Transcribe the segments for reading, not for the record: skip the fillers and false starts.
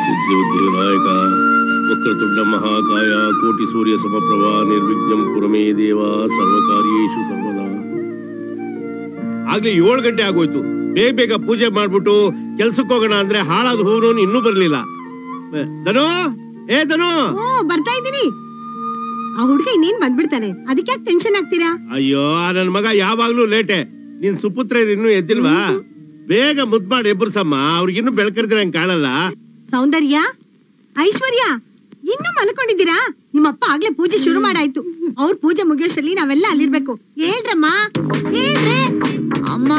ಸಿದ್ಧಿವಿನಾಯಕ ವಕ್ರತುಂಡ ಮಹಾಕಾಯ ಕೋಟಿ ಸೂರ್ಯ ಸಮಪ್ರಭಾ ನಿರ್ವಿಘ್ನಂ ಕುರುಮೇ ದೇವ ಸರ್ವಕಾರ್ಯೇಷು ಸರ್ವದಾ. ಆಗ್ಲೇ 7 ಗಂಟೆ ಆಗೋಯ್ತು. ಬೇಗ ಬೇಗ ಪೂಜೆ ಮಾಡ್ಬಿಟ್ಟು ಕೆಲ್ಸಕ್ಕೆ ಹೋಗೋಣ ಅಂದ್ರೆ ಹಾಳಾದ ಹೂನು ಇನ್ನೂ ಬರ್ಲಿಲ್ಲ. ಧನು, ಏ ಧನು. ಬರ್ತಾ ಇದ್ದೀನಿ. ಆ ಹುಡುಗ ಇನ್ನೇನ್ ಬಂದ್ಬಿಡ್ತಾನೆ, ಅದಕ್ಕೆ ಯಾಕೆ ಟೆನ್ಷನ್ ಆಗ್ತೀರಾ? ಅಯ್ಯೋ, ನನ್ ಮಗ ಯಾವಾಗ್ಲೂ ಲೇಟೆ. ನಿನ್ ಸುಪುತ್ರ ಇನ್ನೂ ಎದ್ದಿಲ್ವಾ? ಬೇಗ ಮುದ್ ಮಾಡಿ ಎಬ್ಬರ್ಸಮ್ಮ, ಅವ್ರಿಗಿನ್ನೂ ಬೆಳಕರ್ದಿರ ಹಂಗ್ ಕಾಣಲ್ಲ. ಸೌಂದರ್ಯ, ಐಶ್ವರ್ಯ, ಇನ್ನೂ ಮಲ್ಕೊಂಡಿದ್ದೀರಾ? ನಿಮ್ಮಪ್ಪ ಆಗ್ಲೇ ಪೂಜೆ ಶುರು ಮಾಡಾಯ್ತು. ಅವ್ರ ಪೂಜೆ ಮುಗಿಯೋಷ್ಟರಲ್ಲಿ ನಾವೆಲ್ಲ ಅಲ್ಲಿರ್ಬೇಕು. ಹೇಳ್ರಮ್ಮ, ಹೇಳ್ರೆ. ಅಮ್ಮ,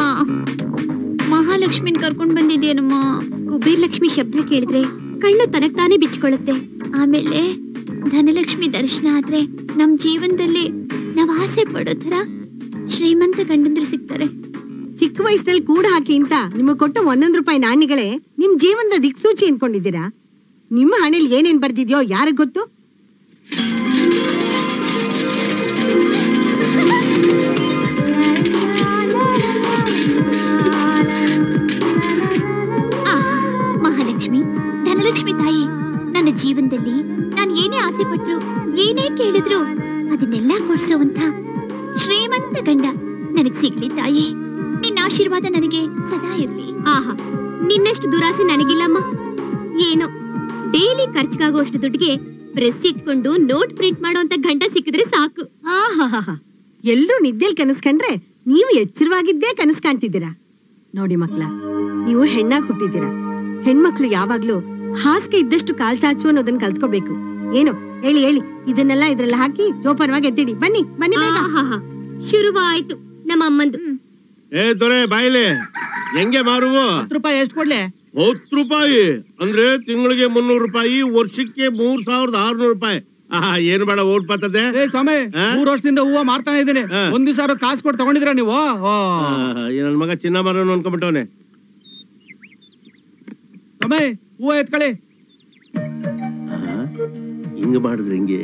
ಮಹಾಲಕ್ಷ್ಮಿನ್ ಕರ್ಕೊಂಡ್ ಬಂದಿದ್ದೇನಮ್ಮ. ಕುಬೇರ್ ಲಕ್ಷ್ಮಿ ಶಬ್ದ ಕೇಳಿದ್ರೆ ಕಣ್ಣು ತನಗ್ ತಾನೇ ಬಿಚ್ಕೊಳ್ಳುತ್ತೆ. ಆಮೇಲೆ ಧನಲಕ್ಷ್ಮಿ ದರ್ಶನ ಆದ್ರೆ ನಮ್ ಜೀವನದಲ್ಲಿ ನಾವ್ ಆಸೆ ಪಡೋ ತರ ಶ್ರೀಮಂತ ಗಂಡಂದ್ರು ಸಿಗ್ತಾರೆ. ಚಿಕ್ಕ ವಯಸ್ಸಲ್ಲಿ ಕೂಡ ಹಾಕಿ ಅಂತ ನಿಮಗ್ ಕೊಟ್ಟ 1 ರೂಪಾಯಿ ನಾಣ್ಯಗಳೇ ನಿಮ್ ಜೀವನದ ದಿಕ್ಸೂಚಿ ಅನ್ಕೊಂಡಿದ್ದೀರಾ? ನಿಮ್ಮ ಹಣೆಯಲ್ಲಿ ಏನೇನ್ ಬರ್ದಿದ್ಯೋ ಯಾರಿಗ್ ಗೊತ್ತು? ಮಹಾಲಕ್ಷ್ಮಿ, ಧನಲಕ್ಷ್ಮಿ ತಾಯಿ, ನನ್ನ ಜೀವನದಲ್ಲಿ ನಾನು ಏನೇ ಆಸೆ ಪಟ್ರು, ಏನೇ ಕೇಳಿದ್ರು ಅದನ್ನೆಲ್ಲ ಕೊಡ್ಸೋವಂತ ಶ್ರೀಮಂತ ಗಂಡ ನನಗ್ ಸಿಗ್ಲಿ ತಾಯಿ. ನಿನ್ನ ಆಶೀರ್ವಾದ ನನಗೆ ಸದಾ ಇರ್ಲಿ. ಆಹಾ, ನಿನ್ನಷ್ಟು ದುರಾಸೆ ನನಗಿಲ್ಲಮ್ಮ. ಏನೋ ಡೈಲಿ ಖರ್ಚಿಗಾಗುವಷ್ಟು ದುಡ್ಡಿಗೆ ಪ್ರೆಸ್ ಇಟ್ಕೊಂಡು ನೋಟ್ ಪ್ರಿಂಟ್ ಮಾಡೋಂತ ಗಂಡ ಸಿಕ್ಕಿದ್ರೆ ಸಾಕು. ಆಹಾ, ಎಲ್ರೂ ನಿದ್ದೆಲ್ ಕನಸ್ಕಂಡ್ರೆ ನೀವು ಎಚ್ಚರವಾಗಿದ್ದೇ ಕನಸು ಕಾಣ್ತಿದ್ದೀರಾ. ನೋಡಿ ಮಕ್ಳ, ನೀವು ಹೆಣ್ಣಾಗ್ ಹುಟ್ಟಿದ್ದೀರಾ. ಹೆಣ್ಮಕ್ಳು ಯಾವಾಗ್ಲೂ ಹಾಸಿಗೆ ಇದ್ದಷ್ಟು ಕಾಲ್ ಚಾಚು ಅನ್ನೋದನ್ನ ಕಲ್ತ್ಕೋಬೇಕು. ಏನು ಹೇಳಿ ಹೇಳಿ, ಇದನ್ನೆಲ್ಲ ಇದ್ರೆಲ್ಲ ಹಾಕಿ ಜೋಪಾನವಾಗಿ ಎತ್ತಿಡಿ. ಬನ್ನಿ ಬನ್ನಿ. ಶುರುವಾಯ್ತು ನಮ್ಮ ಅಮ್ಮಂದು. ಏ ದೊರೆ ಬಾಯಿಲೆ, ಹೆಂಗೆ ಮಾರುವು? 10 ರೂಪಾಯಿ ಎಷ್ಟು ಕೊಡ್ಲೆ? 10 ರೂಪಾಯಿ ಅಂದ್ರೆ ತಿಂಗಳಿಗೆ 300 ರೂಪಾಯಿ, ವರ್ಷಕ್ಕೆ 3600 ರೂಪಾಯಿ. ಏನ್ ಬೇಡ ಓಟ್ ಬರ್ತದೆ. ಸ್ವಾಮಿ, 3 ವರ್ಷದಿಂದ ಹೂವ ಮಾರ್ತಾನೆ ಇದ್ದೀನಿ. ಒಂದ್ ದಿವಸ ಕಾಸು ಕೊಟ್ಟು ತಗೊಂಡಿದ್ರ ನೀವು? ನನ್ ಮಗ ಚಿನ್ನ ಮಾರೋನು ಅನ್ಕೊಂಡ್ಬಿಟ್ಟವನೆ. ಸ್ವಾಮಿ, ಹೂವ ಎತ್ಕೊಳ್ಳಿ. ಹಿಂಗ ಮಾಡಿದ್ರೆ ಹಿಂಗೆ.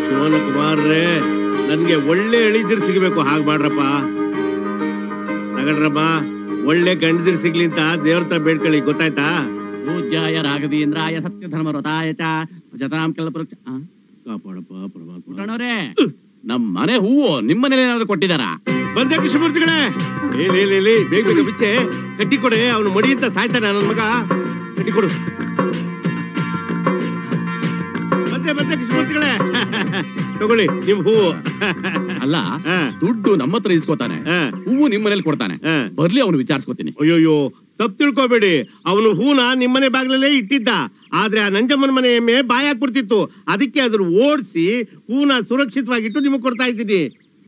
ಶಿವನಕುಮಾರ್ರೆ, ನನ್ಗೆ ಒಳ್ಳೆ ಎಳಿದಿರ್ ಸಿಗ್ಬೇಕು. ಹಾಗೆ ಮಾಡ್ರಪ್ಪ, ತಗಡ್ರಮ್ಮ. ಒಳ್ಳೆ ಗಂಡದಿರ್ ಸಿಗ್ಲಿ ಅಂತ ದೇವ್ರ ಹತ್ರ ಬೇಡ್ಕೊಳ್ಳಿ, ಗೊತ್ತಾಯ್ತಾ? ಪೂಜ್ಯಾಯ ರಾಘವೇಂದ್ರಾಯ ಸತ್ಯ ಧರ್ಮ ವ್ರತಾಯ ಚ ಜತಾಂ ಕಲ್ಪವೃಕ್ಷ. ಕಾಪಾಡಪ್ಪ ಪರಮಾತ್ಮ. ನಮ್ ಮನೆ ಹೂವು ನಿಮ್ ಮನೇಲಿ ಏನಾದ್ರು ಕೊಟ್ಟಿದಾರ? ಬಂದೆ ಕೃಷ್ಣಮೂರ್ತಿಗಳೇ, ಬೇಗ ಬೇಗ ಬಿಚ್ಚೆ ಕಟ್ಟಿ ಕೊಡೆ. ಅವನು ಮಡಿ ಅಂತ ಸಾಯ್ತಾನೆ ನನ್ನ ಮಗ. ಕಟ್ಟಿ ಕೊಡು. ಬಂದೆ ಕೃಷ್ಣಮೂರ್ತಿಗಳೇ, ತಗೊಳ್ಳಿ ನಿಮ್ ಹೂವು. ಅಲ್ಲ, ದುಡ್ಡು ನಮ್ಮ ಹತ್ರ ಇಸ್ಕೋತಾನೆ, ಹೂವು ನಿಮ್ ಮನೇಲಿ ಕೊಡ್ತಾನೆ. ಬರ್ಲಿ ಅವ್ನು ವಿಚಾರಿಸ್ಕೋತೀನಿ. ಅಯ್ಯೋಯ್ಯೋ, ತಪ್ಪು ತಿಳ್ಕೊಬೇಡಿ. ಅವನು ಹೂನ ನಿಮ್ಮನೆ ಬಾಗ್ಲಲ್ಲೇ ಇಟ್ಟಿದ್ದ. ಆದ್ರೆ ಆ ನಂಜಮ್ಮನ ಮನೆ ಎಮ್ಮೆ ಬಾಯಿ ಹಾಕ್ಬಿಡ್ತಿತ್ತು. ಅದಕ್ಕೆ ಅದ್ರ ಓಡಿಸಿ ಹೂನ ಸುರಕ್ಷಿತವಾಗಿಟ್ಟು ನಿಮಗ್ ಕೊಡ್ತಾ ಇದ್ದೀನಿ.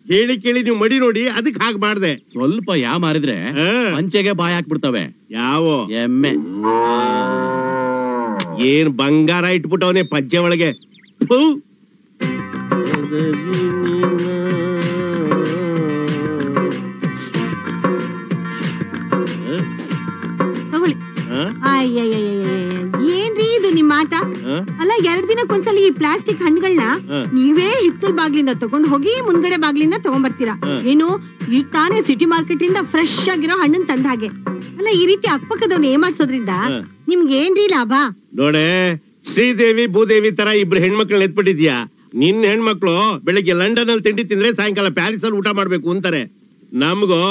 ಹೇಳಿ ಕೇಳಿ ನೀವು ಮಡಿ ನೋಡಿ, ಅದಕ್ಕೆ ಹಾಗೆ ಮಾಡ್ದೆ. ಸ್ವಲ್ಪ ಯಾ ಮಾರಿದ್ರೆ ಪಂಚೆಗೆ ಬಾಯಿ ಹಾಕ್ಬಿಡ್ತವೆ. ಯಾವ ಎಮ್ಮೆ ಏನ್ ಬಂಗಾರ ಇಟ್ಬಿಟ್ಟವನೇ ಪಂಚೆ ಒಳಗೆ. ತಗೊಳ್ಳಿ. ಏನ್ರಿ ಇದು ನಿಮ್ಮ ಆಟ? ಅಲ್ಲ, 2 ದಿನಕ್ಕೊಂದ್ಸಲ ಈ ಪ್ಲಾಸ್ಟಿಕ್ ಹಣ್ಣುಗಳನ್ನ ನೀವೇ ಹಿತ್ತಲ್ ಬಾಗ್ಲಿಂದ ತಗೊಂಡ್ ಹೋಗಿ ಮುಂದ್ಗಡೆ ಬಾಗ್ಲಿಂದ ತಗೊಂಡ್ಬರ್ತೀರಾ. ಏನು, ಈಗ ತಾನೇ ಸಿಟಿ ಮಾರ್ಕೆಟ್ ಇಂದ ಫ್ರೆಶ್ ಆಗಿರೋ ಹಣ್ಣನ್ ತಂದ ಹಾಗೆ. ಅಲ್ಲ, ಈ ರೀತಿ ಅಕ್ಕಪಕ್ಕದವ್ನ ಏಮಾರ್ಸೋದ್ರಿಂದ ನಿಮ್ಗೆ ಏನ್ರಿ ಲಾಭ? ನೋಡೆ, ಶ್ರೀದೇವಿ ಭೂದೇವಿ ತರ ಇಬ್ರು ಹೆಣ್ಮಕ್ಳನ್ನ ಎತ್ಬಿಟ್ಟಿದ್ಯಾ. ನಿನ್ ಹೆಣ್ಮಕ್ಳು ಬೆಳಿಗ್ಗೆ ಲಂಡನ್ ಅಲ್ಲಿ ತಿಂಡಿ ತಿಂದ್ರೆ ಸಾಯಂಕಾಲ ಪ್ಯಾರಿಸ್ ಅಲ್ಲಿ ಊಟ ಮಾಡ್ಬೇಕು ಅಂತಾರೆ. ನಮ್ಗೋ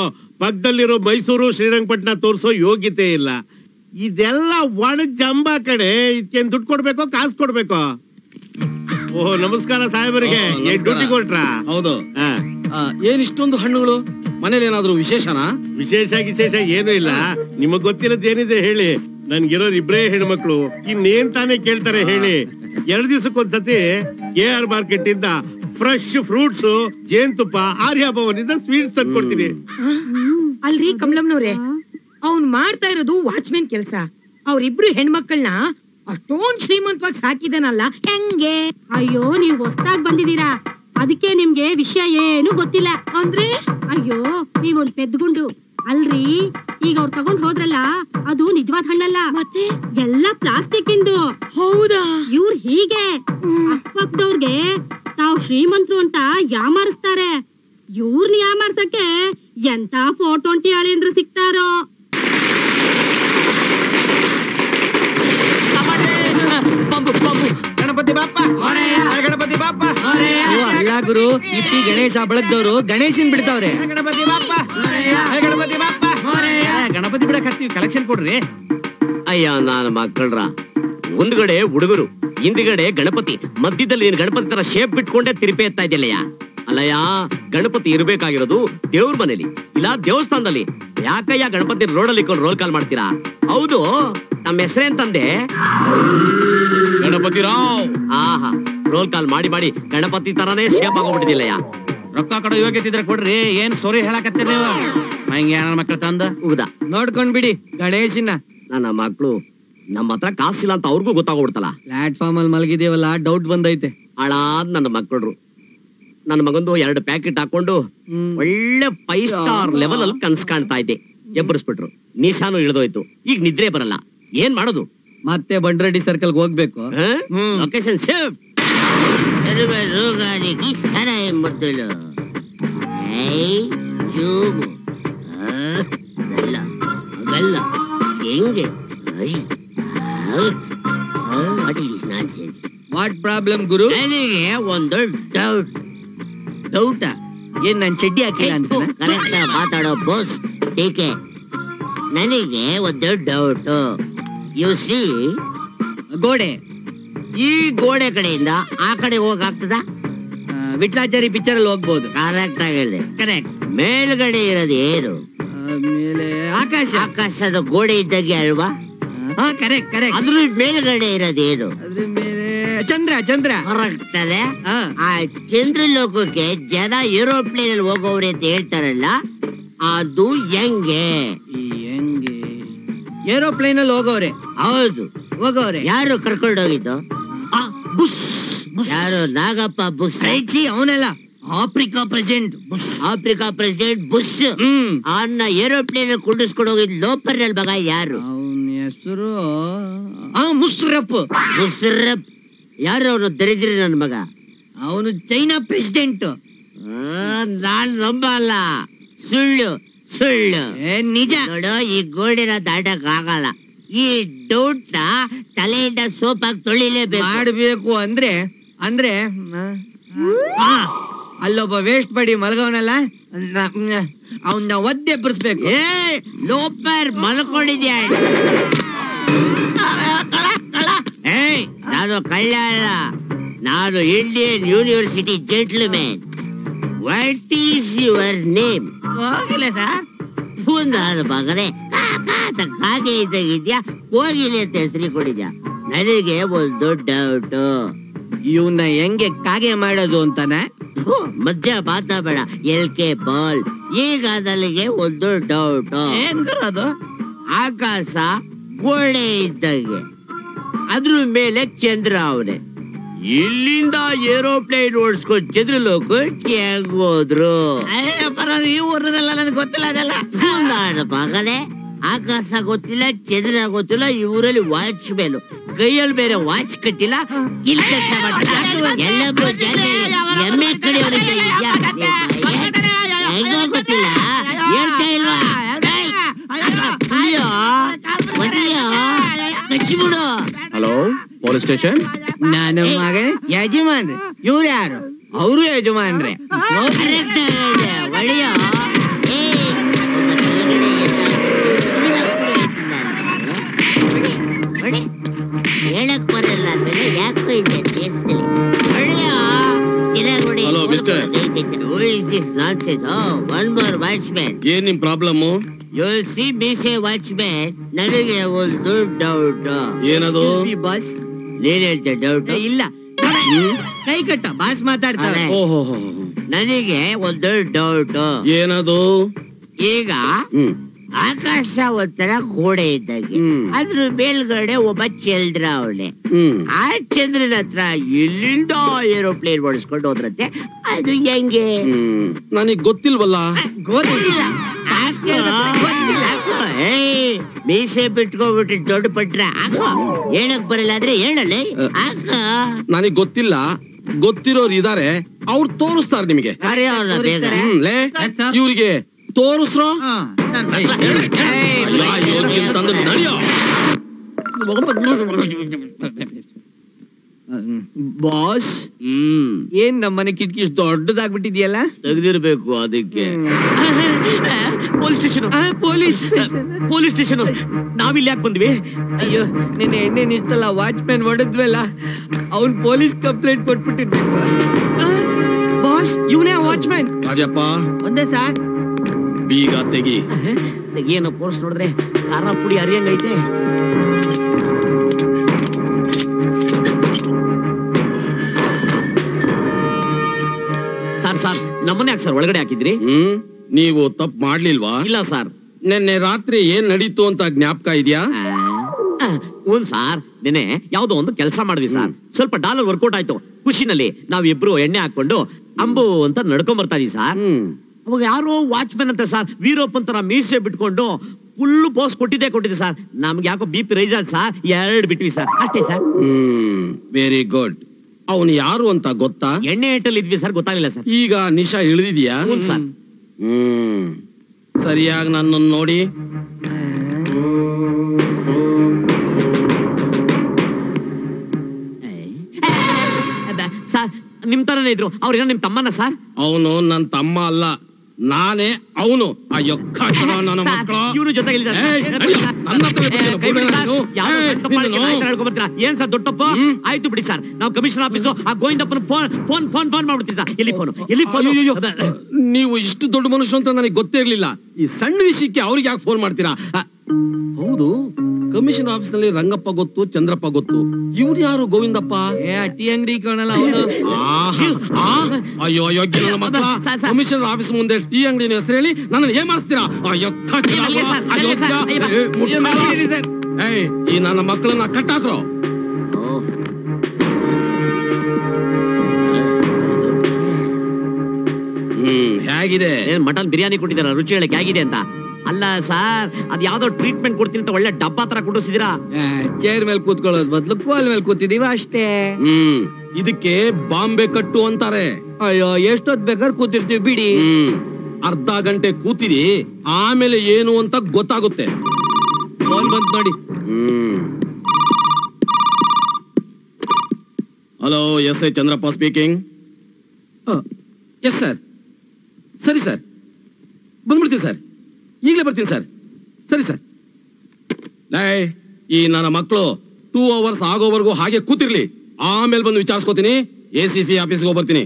ಪಕ್ಕದಲ್ಲಿರೋ ಮೈಸೂರು ಶ್ರೀರಂಗಪಟ್ಟಣ ತೋರ್ಸೋ ಯೋಗ್ಯತೆ ಇಲ್ಲ. ಇದೆಲ್ಲ ಒಣ ಜಂಬ ಕಡೆ. ಇದಕ್ಕೇನ್ ದುಡ್ಡು ಕೊಡ್ಬೇಕೋ ಕಾಸು ಕೊಡ್ಬೇಕೋ? ಓಹ್, ನಮಸ್ಕಾರ ಸಾಹೇಬರಿಗೆ. ಡ್ಯೂಟಿ ಕೊಟ್ರಾ? ಹೌದು. ಏನ್ ಇಷ್ಟೊಂದು ಹಣ್ಣುಗಳು? ಮನೇಲಿ ಏನಾದ್ರು ವಿಶೇಷನಾ? ವಿಶೇಷ ಏನು ಇಲ್ಲ. ನಿಮಗ್ ಗೊತ್ತಿರೋದ್ ಏನಿದೆ ಹೇಳಿ? ನನ್ಗಿರೋರು 2 ಹೆಣ್ಮಕ್ಳು, ಇನ್ನೇನ್ ತಾನೇ ಕೇಳ್ತಾರೆ ಹೇಳಿ? 2 ದಿವಸಕ್ಕೊಂದ್ಸತಿ KR ಮಾರ್ಕೆಟ್ ಇಂದ ಫ್ರೆಶ್ ಫ್ರೂಟ್ಸ್, ಜೇನುತುಪ್ಪ, ಆರ್ಯಾಭವನಿಂದ ಸ್ವೀಟ್ಸ್ ತಂದ್ಕೊಡ್ತೀನಿ. ಅಲ್ರಿ ಕಮಲಮ್ನವ್ರೆ, ಅವ್ನ್ ಮಾಡ್ತಾ ಇರೋದು ವಾಚ್ಮೆನ್ ಕೆಲ್ಸ. ಅವ್ರಿಬ್ರು ಹೆಣ್ಮಕ್ಳನ್ನ ಅಷ್ಟೊಂದ್ ಶ್ರೀಮಂತವಾಗಿ ಸಾಕಿದನಲ್ಲ, ಹೆಂಗೆ? ಅಯ್ಯೋ, ನೀವ್ ಹೊಸ್ದಾಗ್ ಬಂದಿದ್ದೀರಾ, ಅದಕ್ಕೆ ನಿಮ್ಗೆ ವಿಷಯ ಏನು ಗೊತ್ತಿಲ್ಲ ಅಂದ್ರೆ. ಅಯ್ಯೋ, ನೀವೊಂದ್ ಪೆದ್ಗುಂಡು. ಅಲ್ರಿ ಈಗ ಅವ್ರು ತಗೊಂಡ್ ಹೋದ್ರಲ್ಲ ಅದು ನಿಜವಾದ ಹಣ್ಣಲ್ಲ ಮತ್ತೆ ಎಲ್ಲ ಪ್ಲಾಸ್ಟಿಕ್ ಇಂದು. ಹೌದಾ? ಇವ್ರು ಹೀಗೆ ಅಕ್ಕಪಕ್ಕದವ್ರಿಗೆ ತಾವ್ ಶ್ರೀಮಂತರು ಅಂತ ಯಾಮಾರಿಸ್ತಾರೆ. ಇವ್ರನ್ನ ಯಾಮಾರ್ಸಕ್ಕೆ ಎಂತ 420 ಅಳಿಯಂದ್ರು ಸಿಗ್ತಾರೋ. ಗಣಪತಿ ಬಾಪ್ಪ, ಗಣಪತಿ ಬಾಪ್ಪ. ಅಲ್ಲ ಗುರು, ಇಟ್ಟಿ ಗಣೇಶ ಬಳಗ್ದವ್ರು ಗಣೇಶನ್ ಬಿಡ್ತಾವ್ರೆ. ಗಣಪತಿ ಬಾಪ್ಪ, ಗಣಪತಿ ಬಾಪ್ಪ. ಗಣಪತಿ ಬಿಡಕ್ ಹತ್ತೀವಿ, ಕಲೆಕ್ಷನ್ ಕೊಡ್ರಿ. ಅಯ್ಯ ನಾನು ಮಕ್ಕಳ್ರ, ಮುಂದ್ಗಡೆ ಹುಡುಗರು, ಹಿಂದ್ಗಡೆ ಗಣಪತಿ, ಮಧ್ಯದಲ್ಲಿ ನೀನ್ ಗಣಪತಿ ತರ ಶೇಪ್ ಬಿಟ್ಕೊಂಡೆ ತಿರುಪೆ ಎತ್ತಾ ಇದೆಯಲ್ಲಯ್ಯ. ಅಲ್ಲಯ್ಯ, ಗಣಪತಿ ಇರ್ಬೇಕಾಗಿರೋದು ದೇವ್ರ ಮನೇಲಿ ಇಲ್ಲ ದೇವಸ್ಥಾನದಲ್ಲಿ. ಯಾಕಯ್ಯ ಗಣಪತಿ ರೋಡಲ್ಲಿ ಇಟ್ಕೊಂಡು ರೋಲ್ ಕಾಲ್ ಮಾಡ್ತೀರಾ? ಹೌದು, ನಮ್ಮ ಹೆಸರೇಂತಂದೆ? ಗಣಪತಿ ರಾವ್. ಆಹಾ, ರೋಲ್ ಕಾಲ್ ಮಾಡಿ ಮಾಡಿ ಗಣಪತಿ ತರಾನೇ ಶೇಪ್ ಆಗೋಗ್ಬಿಟ್ಟಿದಿಲ್ಲಯ್ಯ. ರೊಕ್ಕ ಕೊಡೋ ಯೋಗ್ಯತಿದ್ರೆ ಕೊಡ್ರಿ, ಏನ್ ಸೋರಿ ಹೇಳಕತ್ತೀರಿ ನೀವು? ಹಂಗೆ ಮಕ್ಕಳ ತಂದ ಹೌದಾ, ನೋಡ್ಕೊಂಡ್ ಬಿಡಿ ಗಣೇಶನ. ನನ್ನ ಮಕ್ಳು ನಮ್ಮ ಹತ್ರ ಕಾಸಿಲ್ಲ ಅಂತ ಅವ್ರಿಗೂ ಗೊತ್ತಾಗ್ಬಿಡ್ತಲ್ಲ. ಪ್ಲಾಟ್ಫಾರ್ಮ್ ಅಲ್ಲಿ ಮಲಗಿದೇವಲ್ಲ, ಡೌಟ್ ಬಂದೈತೆ. ಹಾಳಾದ್ ನನ್ನ ಮಕ್ಕಳು. ನನ್ನ ಮಗಂದು 2 ಪ್ಯಾಕೆಟ್ ಹಾಕೊಂಡು ಒಳ್ಳೆ 5 ಸ್ಟಾರ್ ಲೆವೆಲ್ ಅಲ್ಲಿ ಕನ್ಸ್ ಕಾಣ್ತಾ ಇದ್ದೆ. ಎಬ್ಬರಿಸ್ಬಿಟ್ರು, ನಿಶಾನು ಇಳಿದೋಯ್ತು. ಈಗ ನಿದ್ರೆ ಬರಲ್ಲ, ಏನ್ ಮಾಡೋದು? ಮತ್ತೆ ಬಂಡ್ರೆಡ್ಡಿ ಸರ್ಕಲ್ ಹೋಗ್ಬೇಕು. Location shift. ಹೆಂಗೆ ವಾಟ್ ಪ್ರಾಬ್ಲಮ್ ಗುರು? ನನಗೆ ಒಂದು ಡೌಟ್. ಡೌಟ ಏನ್? ನನ್ ಚಡ್ಡಿ ಹಾಕಿಲ್ಲ ಅಂತ ಕರೆಕ್ಟ್ ಮಾತಾಡೋ ಬೋಸ್. ಟೀಕೆ, ನನಗೆ ಒಂದು ಡೌಟ್. ಯು ಸಿ, ಗೋಡೆ, ಈ ಗೋಡೆ ಕಡೆಯಿಂದ ಆ ಕಡೆ ಹೋಗಾಗ್ತದ? ವಿಟ್ಲಾಚಾರಿ ಪಿಕ್ಚರ್ ಅಲ್ಲಿ ಹೋಗ್ಬೋದು. ಕರೆಕ್ಟ್ ಆಗಿ ಹೇಳಿದೆ. ಕರೆಕ್ಟ್. ಮೇಲ್ಗಡೆ ಇರೋದು ಏನು? ಆಮೇಲೆ ಆಕಾಶ. ಆಕಾಶದ ಗೋಡೆ ಇದ್ದಾಗೆ ಅಲ್ವಾ? ಹಾ, ಕರೆಕ್ಟ್ ಕರೆಕ್ಟ್. ಅದ್ರ ಮೇಲ್ಗಡೆ ಇರೋದು ಏನು? ಅದ್ರ ಮೇಲೆ ಚಂದ್ರ. ಚಂದ್ರ ಕರೆಕ್ಟ್ ಅದೇ. ಆ ಚಂದ್ರ ಲೋಕಕ್ಕೆ ಜನ ಏರೋಪ್ಲೇನ್ ಅಲ್ಲಿ ಹೋಗೋವ್ರೆ ಅಂತ ಹೇಳ್ತಾರಲ್ಲ, ಅದು ಹೆಂಗೆ? ಹೆಂಗೆ? ಏರೋಪ್ಲೇನ್ ಅಲ್ಲಿ ಹೋಗೋರೆ. ಹೌದು, ಹೋಗೋರೆ. ಯಾರು ಕರ್ಕೊಂಡು ಹೋಗಿದ್ದು? ಯಾರು? ನಾಗಪ್ಪ ಬುಷ್. ಅವನಲ್ಲ, Africa president. Africa president Bush ಅವನ್ನ ಏರೋಪ್ಲೇನ್ ಕುಂಡಿಸ್ಕೊಂಡು ಹೋಗಿದ್ ಲೋಪರ್ ಮಗ ಯಾರು? ಅವನ ಹೆಸರು ಮುಷರಫ್. ಮುಷರಫ್ ಯಾರು? ಅವನು ದರಿದ್ರಿ ನನ್ ಮಗ. ಅವನು ಚೈನಾ ಪ್ರೆಸಿಡೆಂಟ್. ನಾನ್ ನಂಬಲ್ಲ, ಸುಳ್ಳು ಸುಳ್ಳು. ನಿಜ ನೋಡು, ಈ ಗೋಡೆನ ದಾಟಕ್ ಆಗಲ್ಲ. ಈ ಡೌಟ್ ನ ತಲೆಯಿಂದ ಸೋಪಾಗಿ ತೊಳಿಲೇಬೇಕು. ಮಾಡ್ಬೇಕು ಅಂದ್ರೆ ಅಲ್ಲೊಬ್ಬ ವೇಸ್ಟ್ ಪಡಿ ಮಲಗವನಲ್ಲ, ಅವನ್ನ ಒದ್ದೆ ಬರ್ಸ್ಬೇಕು. ಲೋಪರ್ ಮಲ್ಕೊಂಡಿದ್ಯಾ? ನಾನು ಕಳ್ಳ ಅಲ್ಲ, ನಾನು Indian university gentleman. What is your name? ಹೋಗಿಲ್ಲ ಸರ್. ನಾನು ಮಗನೇ ಕಾಗೆ ಇದ್ದಾಗಿದ್ಯಾ, ಹೋಗಿಲ್ಲ ಅಂತ ಹೆಸರು ಕೊಡಿದ್ಯಾ? ನನಗೆ ಒಂದು ಡೌಟ್. ಇವನ್ನ ಹೆಂಗೆ ಕಾಗೆ ಮಾಡೋದು ಅಂತಾನೆ? ಮಧ್ಯ ಮಾತಾಬೇಡ, LK ಬಾಲ್. ಈಗ ನನಗೆ ಒಂದು ಡೌಟ್. ಅದು ಆಕಾಶ ಗೋಡೆ ಇದ್ದಾಗೆ, ಅದ್ರ ಮೇಲೆ ಚಂದ್ರ ಅವನೇ. ಇಲ್ಲಿಂದ ಏರೋಪ್ಲೇನ್ ಓಡಿಸ್ಕೊಂಡು ಚಂದ್ರಲೋಕಕ್ಕೆ ಹೆಂಗ್ ಹೋದ್ರು? ಈ ಊರನ್ನೆಲ್ಲ ನನಗೆ ಗೊತ್ತಿಲ್ಲ ಅದೆಲ್ಲ. ನಾನು ಮಗನೇ, ಆಕಾಶ ಗೊತ್ತಿಲ್ಲ, ಚಂದ್ರ ಗೊತ್ತಿಲ್ಲ, ಈ ಊರಲ್ಲಿ ವಾಚ್ ಮೇಲು ಕೈಯಲ್ಲಿ ಬೇರೆ ವಾಚ್ ಕಟ್ಟಿಲ್ಲ. ಇಲ್ಲಿ ಕೆಲಸ ಮಾಡ್ತಿಲ್ಲ. ಎಮ್ಮೆ ಕಡೆ ಹೆಂಗೋ ಗೊತ್ತಿಲ್ಲ, ಹೇಳ್ತಾ ಇಲ್ವಾ? ಕಚ್ಚಿಬಿಡು. Hello, police station. ನಾನು ಮಗನೇ ಯಜಮಾನ್ರಿ. ಇವ್ರು ಯಾರು? ಅವರು ಯಜಮಾನ್ರೆ. ಒಳ್ಳೆಯ ಹೇಳಕ್ ಬರಲ್ಲ ಅಂದ್ರೆ ಯಾಕೋ ಇದೆ ಸೇರ್ತೀನಿ. Hello, mister. Who is this nonsense? Oh, one more watchman. ಏನ್ ನಿಮ್ problem? You see me say watchman, ನನಗೆ ಒಂದು ಡೌಟ್. ಏನದು? ಬಾಸ್ ನೀನ್ ಹೇಳ್ತೆ ಡೌಟ್? ಇಲ್ಲ, ಕೈ ಕಟ್ಟ ಬಾಸ್ ಮಾತಾಡ್ತಾರೆ. ಓಹೋ, ನನಗೆ ಒಂದು ಡೌಟ್. ಏನದು? ಈಗ ಆಕಾಶ ಒಂಥರ ಗೋಡೆ ಇದ್ದಾಗೆ, ಅದ್ರ ಮೇಲ್ಗಡೆ ಒಬ್ಬ ಚಂದ್ರ ಅವಳೆ. ಆ ಚಂದ್ರನ ಹತ್ರ ಇಲ್ಲಿಂದ ಏರೋಪ್ಲೇನ್ ಓಡಿಸ್ಕೊಂಡು ಹೋದ್ರಂತೆ. ಅದು ಹೆಂಗೆ? ನನಗ್ ಗೊತ್ತಿಲ್ವಲ್ಲ. ಗೊತ್ತಿಲ್ಲ. ಆ ಮೀಸೆ ಬಿಟ್ಕೋಬಿಟ್ಟು ದೊಡ್ಡ ಪಟ್ರ ಹೇಳಕ್ ಬರಲ್ಲ ಆದ್ರೆ ಹೇಳಲ್ಲೇ. ನನಗ್ ಗೊತ್ತಿಲ್ಲ, ಗೊತ್ತಿರೋರು ಇದಾರೆ, ಅವ್ರು ತೋರಿಸ್ತಾರೆ ನಿಮಗೆ. ಇವ್ರಿಗೆ ತೋರಿಸ್ರೋ ನಡೆಯೋ. ಬಾಸ್, ಏನ್ ನಮ್ಮನೆ ಕಿಟಕಿ ಇಷ್ಟು ದೊಡ್ಡದಾಗ್ಬಿಟ್ಟಿದ್ಯಲ್ಲ? ತೆಗ್ದಿರ್ಬೇಕು ಅದಕ್ಕೆ. Police station, police station. ನಾವಿಲ್ಲಿ ಯಾಕೆ ಬಂದ್ವಿ? ಅಯ್ಯೋ, ನಿನ್ನೆ ಎಣ್ಣೆ ನಿಲ್ಸಲ್ಲ ವಾಚ್ಮ್ಯಾನ್ ಹೊಡೆದ್ವಲ್ಲ, ಅವ್ನ್ ಪೊಲೀಸ್ ಕಂಪ್ಲೇಂಟ್ ಕೊಟ್ಬಿಟ್ಟಿರ್ಬೇಕು. ಬಾಸ್, ಇವನೇ ವಾಚ್ಮ್ಯಾನ್. ರಾಜಪ್ಪ ಒಂದೇ ಸಾರ್. ಬೀಗ ತೆಗಿ. ಏನೋ ಪೋಸ್ಟ್ ನೋಡಿದ್ರೆ ಖಾರ ಪುಡಿ ಹರಿಯಂಗೈತೆ. ಸರ್ ನಮ್ಮನೆ ಯಾಕೆ ಸರ್ ಒಳಗಡೆ ಹಾಕಿದ್ರಿ? ನೀವು ತಪ್ಪು ಮಾಡ್ಲಿಲ್ವಾ? ಇಲ್ಲ ಸರ್. ನಿನ್ನೆ ರಾತ್ರಿ ಏನ್ ನಡೀತು ಅಂತ ಜ್ಞಾಪಕ ಇದೆಯಾ? ಹ್ಞೂ ಸಾರ್, ನೆನೆ ಯಾವ್ದೋ ಒಂದು ಕೆಲಸ ಮಾಡಿದ್ವಿ ಸರ್. ಸ್ವಲ್ಪ ಡಾಲರ್ ವರ್ಕೌಟ್ ಆಯ್ತು. ಖುಷಿನಲ್ಲಿ ನಾವಿಬ್ರು ಎಣ್ಣೆ ಹಾಕೊಂಡು ಅಂಬು ಅಂತ ನಡ್ಕೊಂಡ್ ಬರ್ತಾ ಇದೀವಿ ಸರ್. ಅವಾಗ ಯಾರೋ ವಾಚ್ಮ್ಯಾನ್ ಅಂತ ಸರ್, ವೀರಪ್ಪನ್ ತರ ಮೀಸೆ ಬಿಟ್ಕೊಂಡು ಫುಲ್ ಪೋಸ್ ಕೊಟ್ಟಿದ್ದೆ ಸರ್. ನಮ್ಗೆ ಯಾಕೋ BP ರೈಸ್ ಆಯ್ತು ಸರ್, 2 ಬಿಟ್ವಿ ಸರ್, ಅಷ್ಟೇ ಸರ್. Very good. ಅವನು ಯಾರು ಅಂತ ಗೊತ್ತಾ? ಎಣ್ಣೆ ಏಟಲ್ಲಿ ಇದ್ವಿ ಸರ್, ಗೊತ್ತಾಗಿಲ್ಲ ಸರ್. ಈಗ ನಿಶಾ ಇಳಿದಿದ್ಯಾ? ಹ್ಞೂ ಸರ್. ಸರಿಯಾಗಿ ನನ್ನನ್ನು ನೋಡಿ. ಸರ್ ನಿಮ್ ತರನೇ ಇದ್ರು. ಅವ್ರೇನೋ ನಿಮ್ ತಮ್ಮನ ಸರ್? ಅವನು ನನ್ ತಮ್ಮ ಅಲ್ಲ, ನಾನೇ ಅವನು. ಅಯ್ಯೋ ನನ್ನ ಮಕ್ಕಳು ಇವ್ರ ಜೊತೆಗೆ ಏನ್ ಸರ್ ದೊಡ್ಡಪ್ಪ? ಆಯ್ತು ಬಿಡಿ ಸರ್, ನಾವು ಕಮಿಷನರ್ ಆಫೀಸು ಆ ಗೋವಿಂದಪ್ಪನ ಫೋನ್ ಮಾಡ್ಬಿಡ್ತೀವಿ ಸರ್. ಎಲ್ಲಿ ಫೋನ್? ನೀವು ಇಷ್ಟು ದೊಡ್ಡ ಮನುಷ್ಯ ಅಂತ ನನಗೆ ಗೊತ್ತೇ ಇರ್ಲಿಲ್ಲ. ಈ ಸಣ್ಣ ವಿಷಯಕ್ಕೆ ಅವ್ರಿಗೆ ಯಾಕೆ ಫೋನ್ ಮಾಡ್ತೀರಾ? ಹೌದು, ಕಮಿಷನ್ ಆಫೀಸ್ ನಲ್ಲಿ ರಂಗಪ್ಪ ಗೊತ್ತು, ಚಂದ್ರಪ್ಪ ಗೊತ್ತು. ಇವ್ರು ಯಾರು ಗೋವಿಂದಪ್ಪ? ಟೀ ಅಂಗಡಿ ಕಾಣಲ್ಲ ಅವನು. ಅಯ್ಯೋ ಯೋಗ್ಯ ನನ್ನ ಮಕ್ಕಳ, ಕಮಿಷನರ್ ಆಫೀಸ್ ಮುಂದೆ ಟೀ ಅಂಗಡಿ ಹೆಸರು ಹೇಳಿ ನನ್ನ ಏನ್ ಮಾಡಿಸ್ತೀರಾ? ಈ ನನ್ನ ಮಕ್ಕಳನ್ನ ಕಟ್ಟಾಕ್ರೋ. ಹೇಗಿದೆ? ಮಟನ್ ಬಿರಿಯಾನಿ ಕೊಟ್ಟಿದಾರ, ರುಚಿ ಹೇಳಕ್ ಹೇಗಿದೆ ಅಂತ? ಅಲ್ಲ ಸರ್, ಅದ್ ಯಾವ್ದೋ ಟ್ರೀಟ್ಮೆಂಟ್ ಕೊಡ್ತೀನಿ ಅಂತ ಒಳ್ಳೆ ಡಬ್ಬಾ ತರ ಕೊಟ್ಟಿಸಿದಿರಾ. ಚೇರ್ ಮೇಲೆ ಕೂತ್ಕೊಳ್ಳೋದ್ ಬದ್ಲು ಕೋಲ್ ಮೇಲೆ ಕೂತಿದೀವ ಅಷ್ಟೇ. ಇದಕ್ಕೆ ಬಾಂಬೆ ಕಟ್ಟು ಅಂತಾರೆ. ಅಯ್ಯೋ, ಎಷ್ಟೊತ್ ಬೇಕಾದ್ರೆ ಕೂತಿರ್ತೀವಿ ಬಿಡಿ. ಅರ್ಧ ಗಂಟೆ ಕೂತಿರಿ, ಆಮೇಲೆ ಏನು ಅಂತ ಗೊತ್ತಾಗುತ್ತೆ. ಫೋನ್ ಬಂತ್ ನೋಡಿ. Hello, SI Chandrappa speaking. Yes sir. ಸರಿ ಸರ್, ಬಂದ್ಬಿಡ್ತೀನಿ ಸರ್, ಈಗಲೇ ಬರ್ತೀನಿ ಸರ್. ಸರಿ ಸರ್. ಈ ನನ್ನ ಮಕ್ಕಳು 2 hours ಆಗೋವರೆಗೂ ಹಾಗೆ ಕೂತಿರ್ಲಿ, ಆಮೇಲೆ ಬಂದು ವಿಚಾರಿಸ್ಕೋತೀನಿ. ACP ಆಫೀಸ್ಗೆ ಹೋಗ್ಬರ್ತೀನಿ.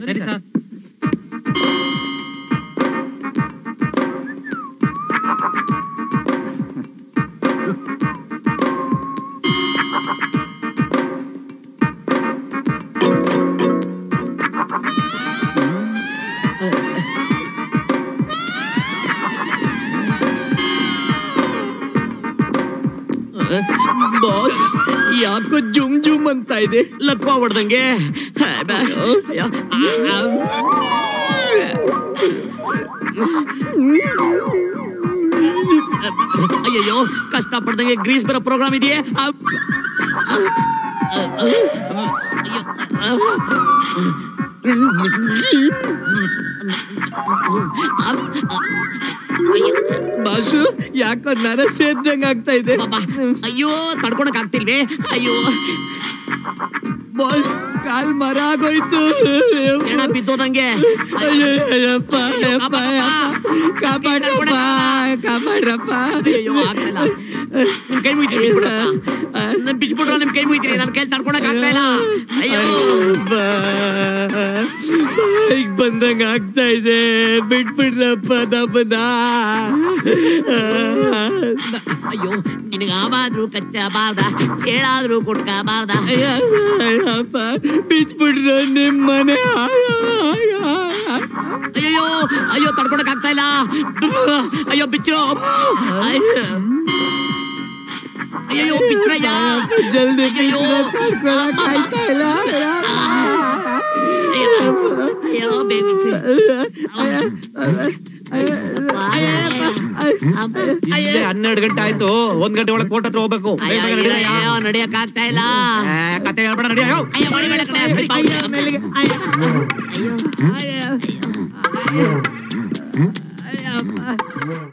ಬಾಸ್, ಯಾಕೋ ಜುಮ್ ಜುಮ್ ಅಂತ ಇದೆ. ಲಕ್ವಾ ಹೊಡ್ದಂಗೆ. ಅಯ್ಯಯ್ಯೋ, ಕಷ್ಟ ಪಡ್ದಂಗೆ ಗ್ರೀಸ್ ಬರೋ ಪ್ರೋಗ್ರಾಮ್ ಇದೆಯೇ? ಬಾಸು, ಯಾಕೋ ನರ ಸೇದ್ದಂಗ ಆಗ್ತಾ ಇದೆ. ಅಯ್ಯೋ, ತಡ್ಕೊಳಕ್ ಆಗ್ತಿಲ್ವೇ? ಅಯ್ಯೋ ಬಾಸ್, ಕಾಲ್ ಮರ ಆಗೋಯ್ತು. ಹೆಣ ಬಿದ್ದೋದಂಗೆ. ಅಯ್ಯಪ್ಪ, ಕಾಪಾಡ್ರಪ್ಪ, ಕಾಪಾಡ್ರಪ್ಪ. ಅಯ್ಯೋ, ಆಗ್ತಿಲ್ಲ. ನಿಮ್ ಕೈ ಮುಗಿತೀನಿ, ಬಿಚ್ಬಿಟ್ರ ನಿಮ್ ಕೈ ಮುಗಿತೀನಿ. ನನ್ ಕೈ ತಡ್ಕೊಳಕ್ ಆಗ್ತಾ ಇಲ್ಲ. ಅಯ್ಯೋ, ಈಗ ಬಂದಂಗ ಆಗ್ತಾ ಇದೆ. ಬಿಟ್ಬಿಡ್ರಪ್ಪ ನಮ್ಮನ್ನ. ಅಯ್ಯೋ, ನಿನಗಾವಾದ್ರೂ ಕಚ್ಚಬಾರ್ದ, ಹೇಳಾದ್ರೂ ಕೊಟ್ಕಬಾರ್ದ. ಅಯ್ಯಪ್ಪ, ಬಿಚ್ಬಿಡ್ರ ನಿಮ್ಮನೆ. ಅಯ್ಯೋ ಅಯ್ಯೋ, ತಡ್ಕೊಳಕ್ ಆಗ್ತಾ ಇಲ್ಲ. ಅಯ್ಯೋ ಬಿಚ್ಚು. ಅಯ್ಯೋ ಬಿಚ್ರಯ್ಯ, ಜಲ್ದಿ ಅಯ್ಯೋ ಆಗ್ತಾ ಇಲ್ಲ. ಅಯ್ಯೋ ಬೇಬಿಚ್ಚು. ಇಲ್ಲೇ 12 ಗಂಟೆ ಆಯ್ತು, 1 ಗಂಟೆ ಒಳಗೆ ಕೋರ್ಟ್ ಹತ್ರ ಹೋಗ್ಬೇಕು. ನಡಿಯಕ್ ಆಗ್ತಾ ಇಲ್ಲ. ಕತೆ ಹೇಳ್ಬೇಡ, ನಡಿಯ.